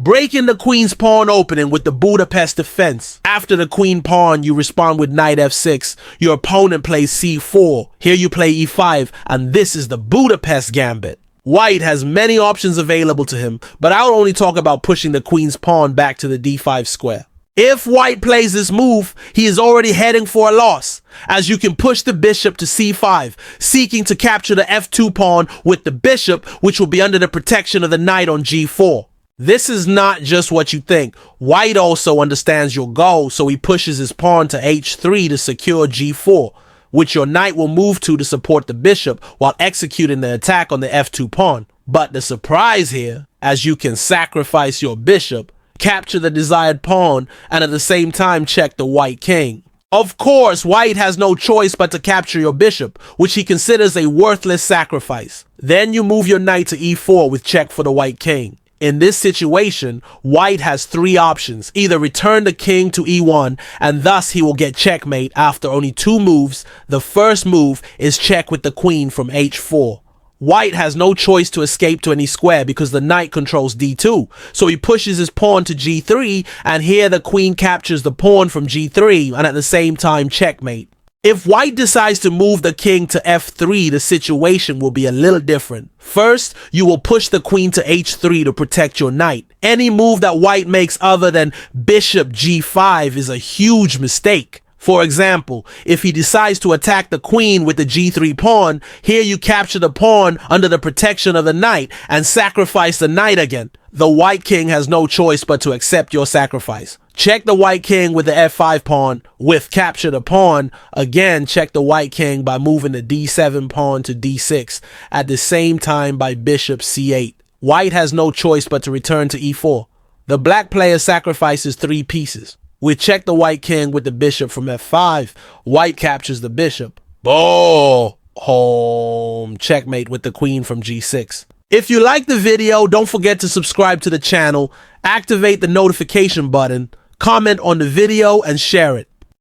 Breaking the queen's pawn opening with the Budapest defense. After the queen pawn, you respond with knight f6. Your opponent plays c4. Here you play e5, and this is the Budapest gambit. White has many options available to him, but I'll only talk about pushing the queen's pawn back to the d5 square. If white plays this move, he is already heading for a loss, as you can push the bishop to c5, seeking to capture the f2 pawn with the bishop, which will be under the protection of the knight on g4. This is not just what you think. White also understands your goal, so he pushes his pawn to h3 to secure g4, which your knight will move to support the bishop while executing the attack on the f2 pawn. But the surprise here, as you can sacrifice your bishop, capture the desired pawn, and at the same time check the white king. Of course, white has no choice but to capture your bishop, which he considers a worthless sacrifice. Then you move your knight to e4 with check for the white king. In this situation, white has three options: either return the king to e1, and thus he will get checkmate after only two moves. The first move is check with the queen from h4. White has no choice to escape to any square because the knight controls d2, so he pushes his pawn to g3, and here the queen captures the pawn from g3 and at the same time checkmate. If white decides to move the king to f3, the situation will be a little different. First, you will push the queen to h3 to protect your knight. Any move that white makes other than bishop g5 is a huge mistake. For example, if he decides to attack the queen with the g3 pawn, here you capture the pawn under the protection of the knight and sacrifice the knight again. The white king has no choice but to accept your sacrifice. Check the white king with the f5 pawn with capture the pawn. Again, check the white king by moving the d7 pawn to d6, at the same time by bishop c8. White has no choice but to return to e4. The black player sacrifices three pieces. We check the white king with the bishop from f5. White captures the bishop. Boom! Checkmate with the queen from g6. If you like the video, don't forget to subscribe to the channel, activate the notification button, comment on the video, and share it.